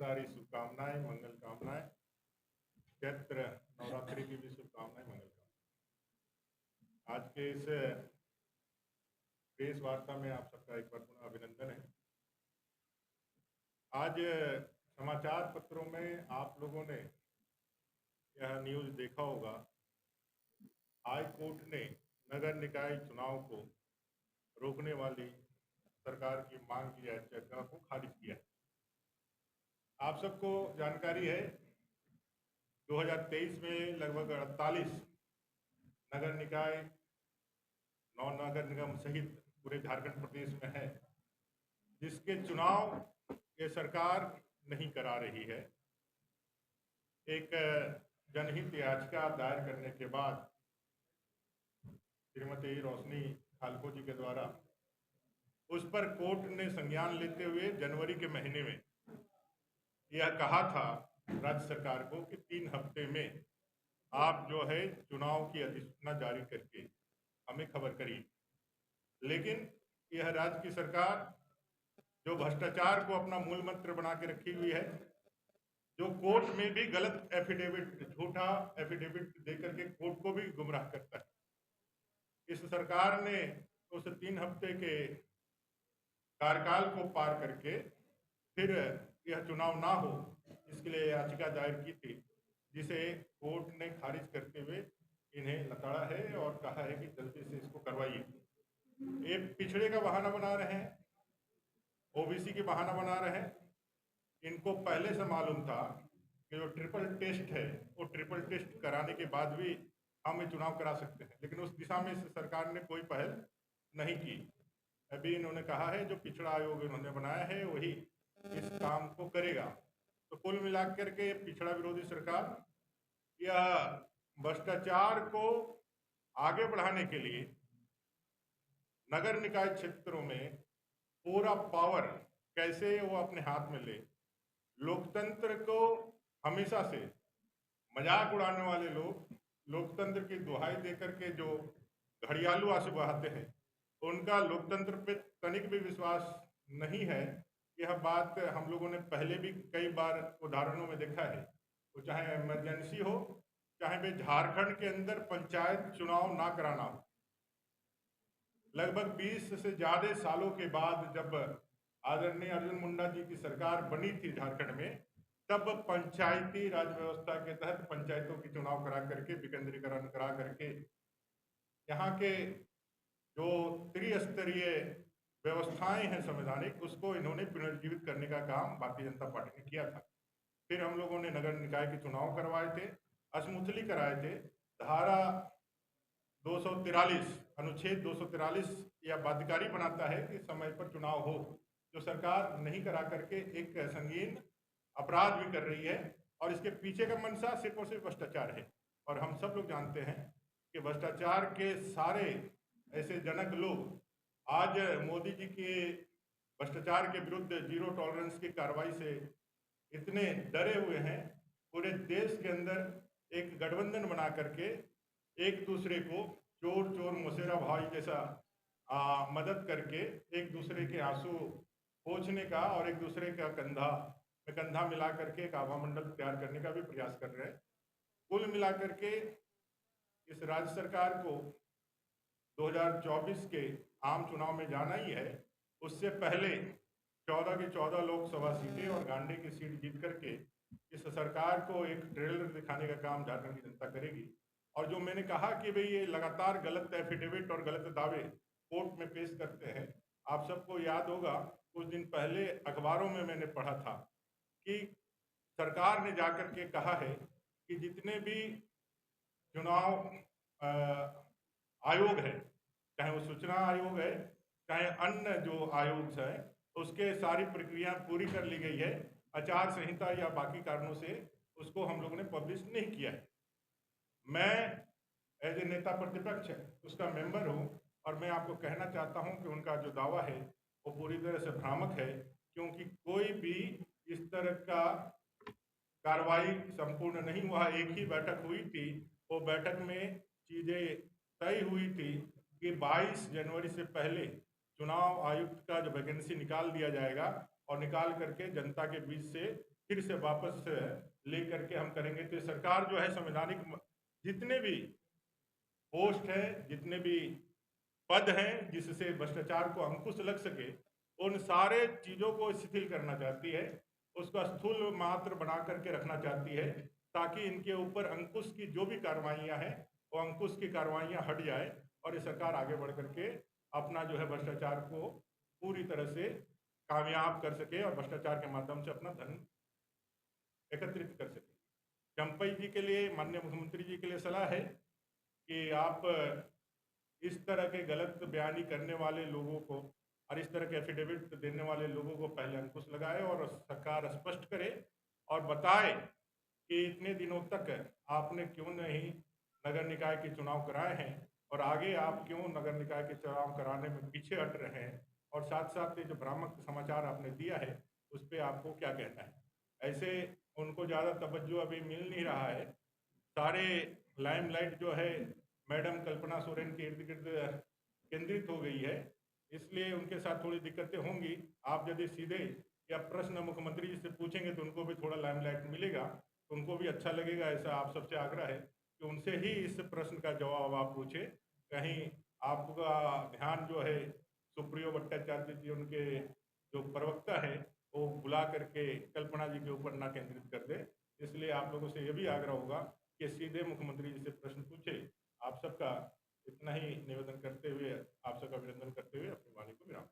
सारी शुभकामनाएं, मंगल कामनाएं। चैत्र नवरात्रि की भी शुभकामनाएं, मंगल कामनाएं। आज के इस प्रेस वार्ता में आप सबका एक बार पुनः अभिनंदन है। आज समाचार पत्रों में आप लोगों ने यह न्यूज देखा होगा, हाई कोर्ट ने नगर निकाय चुनाव को रोकने वाली सरकार की मांग की याचिका को खारिज किया। आप सबको जानकारी है 2023 में लगभग 48 नगर निकाय, 9 नगर निगम सहित पूरे झारखंड प्रदेश में है, जिसके चुनाव ये सरकार नहीं करा रही है। एक जनहित याचिका दायर करने के बाद श्रीमती रोशनी खालको जी के द्वारा उस पर कोर्ट ने संज्ञान लेते हुए जनवरी के महीने में यह कहा था राज्य सरकार को कि 3 हफ्ते में आप जो है चुनाव की अधिसूचना जारी करके हमें खबर करिए। लेकिन यह राज्य की सरकार जो भ्रष्टाचार को अपना मूल मंत्र बना के रखी हुई है, जो कोर्ट में भी गलत एफिडेविट, झूठा एफिडेविट देकर के कोर्ट को भी गुमराह करता है, इस सरकार ने उस 3 हफ्ते के कार्यकाल को पार करके फिर यह चुनाव ना हो इसके लिए याचिका दायर की थी, जिसे कोर्ट ने खारिज करते हुए इन्हें लताड़ा है और कहा है कि जल्दी से इसको करवाइए। ये पिछड़े का बहाना बना रहे हैं, ओबीसी की बहाना बना रहे हैं। इनको पहले से मालूम था कि जो ट्रिपल टेस्ट है वो ट्रिपल टेस्ट कराने के बाद भी हम ये चुनाव करा सकते हैं, लेकिन उस दिशा में इस सरकार ने कोई पहल नहीं की। अभी इन्होंने कहा है जो पिछड़ा आयोग इन्होंने बनाया है वही इस काम को करेगा। तो कुल मिलाकर के पिछड़ा विरोधी सरकार यह भ्रष्टाचार को आगे बढ़ाने के लिए नगर निकाय क्षेत्रों में पूरा पावर कैसे वो अपने हाथ में ले। लोकतंत्र को हमेशा से मजाक उड़ाने वाले लोग लोकतंत्र की दुहाई देकर के जो घड़ियालू आंसू बहाते हैं, उनका लोकतंत्र पे तनिक भी विश्वास नहीं है। यह बात हम लोगों ने पहले भी कई बार उदाहरणों में देखा है। वो चाहे इमरजेंसी हो, चाहे वे झारखंड के अंदर पंचायत चुनाव ना कराना हो। लगभग 20 से ज्यादा सालों के बाद जब आदरणीय अर्जुन मुंडा जी की सरकार बनी थी झारखंड में, तब पंचायती राज व्यवस्था के तहत पंचायतों की चुनाव करा करके, विकेंद्रीकरण करा करके यहाँ के जो त्रिस्तरीय व्यवस्थाएं हैं संवैधानिक, उसको इन्होंने पुनर्जीवित करने का काम भारतीय जनता पार्टी ने किया था। फिर हम लोगों ने नगर निकाय के चुनाव करवाए थे, स्मूथली कराए थे। धारा 243 अनुच्छेद 243 यह बाध्यकारी बनाता है कि समय पर चुनाव हो, जो सरकार नहीं करा करके एक संगीन अपराध भी कर रही है, और इसके पीछे का मंशा सिर्फ और सिर्फ भ्रष्टाचार है। और हम सब लोग जानते हैं कि भ्रष्टाचार के सारे ऐसे जनक लोग आज मोदी जी के भ्रष्टाचार के विरुद्ध जीरो टॉलरेंस की कार्रवाई से इतने डरे हुए हैं। पूरे देश के अंदर एक गठबंधन बना करके एक दूसरे को चोर चोर मौसेरा भाई जैसा मदद करके एक दूसरे के आंसू पोंछने का और एक दूसरे का कंधा में कंधा मिला करके एक आभामंडल तैयार करने का भी प्रयास कर रहे हैं। कुल मिलाकर के इस राज्य सरकार को 2024 के आम चुनाव में जाना ही है। उससे पहले 14 की 14 लोकसभा सीटें और गांडी की सीट जीत करके इस सरकार को एक ट्रेलर दिखाने का काम झारखंड की जनता करेगी। और जो मैंने कहा कि भाई ये लगातार गलत एफिडेविट और गलत दावे कोर्ट में पेश करते हैं, आप सबको याद होगा कुछ दिन पहले अखबारों में मैंने पढ़ा था कि सरकार ने जाकर के कहा है कि जितने भी चुनाव आयोग है, चाहे वो सूचना आयोग है, चाहे अन्य जो आयोग है, उसके सारी प्रक्रिया पूरी कर ली गई है। आचार संहिता या बाकी कारणों से उसको हम लोगों ने पब्लिश नहीं किया है। मैं एज ए नेता प्रतिपक्ष उसका मेंबर हूं, और मैं आपको कहना चाहता हूं कि उनका जो दावा है वो पूरी तरह से भ्रामक है, क्योंकि कोई भी इस तरह का कार्रवाई संपूर्ण नहीं हुआ। एक ही बैठक हुई थी, वो बैठक में चीजें तय हुई थी कि 22 जनवरी से पहले चुनाव आयुक्त का जो वैकेंसी निकाल दिया जाएगा और निकाल करके जनता के बीच से फिर से वापस लेकर के हम करेंगे। तो सरकार जो है संवैधानिक जितने भी पोस्ट है, जितने भी पद हैं जिससे भ्रष्टाचार को अंकुश लग सके, उन सारे चीज़ों को शिथिल करना चाहती है, उसका स्थूल मात्र बना करके रखना चाहती है, ताकि इनके ऊपर अंकुश की जो भी कार्रवाइयाँ हैं वो अंकुश की कार्रवाइयाँ हट जाए और ये सरकार आगे बढ़ करके अपना जो है भ्रष्टाचार को पूरी तरह से कामयाब कर सके और भ्रष्टाचार के माध्यम से अपना धन एकत्रित कर सके। चंपई जी के लिए, माननीय मुख्यमंत्री जी के लिए सलाह है कि आप इस तरह के गलत बयानी करने वाले लोगों को और इस तरह के एफिडेविट देने वाले लोगों को पहले अंकुश लगाए और सरकार स्पष्ट करे और बताए कि इतने दिनों तक आपने क्यों नहीं नगर निकाय के चुनाव कराए हैं और आगे आप क्यों नगर निकाय के चुनाव कराने में पीछे हट रहे हैं, और साथ साथ ये जो भ्रामक समाचार आपने दिया है उस पर आपको क्या कहना है। ऐसे उनको ज़्यादा तवज्जो अभी मिल नहीं रहा है, सारे लाइमलाइट जो है मैडम कल्पना सोरेन के इर्द गिर्द केंद्रित हो गई है, इसलिए उनके साथ थोड़ी दिक्कतें होंगी। आप यदि सीधे या प्रश्न मुख्यमंत्री जी से पूछेंगे तो उनको भी थोड़ा लाइमलाइट मिलेगा, तो उनको भी अच्छा लगेगा। ऐसा आप सबसे आग्रह है कि उनसे ही इस प्रश्न का जवाब आप पूछें। कहीं आपका ध्यान जो है सुप्रियो भट्टाचार्य जी, उनके जो प्रवक्ता है, वो बुला करके कल्पना जी के ऊपर ना केंद्रित कर दे। इसलिए आप लोगों से ये भी आग्रह होगा कि सीधे मुख्यमंत्री जी से प्रश्न पूछे। आप सबका इतना ही निवेदन करते हुए, आप सबका अभिनंदन करते हुए अपनी वाणी को विराम।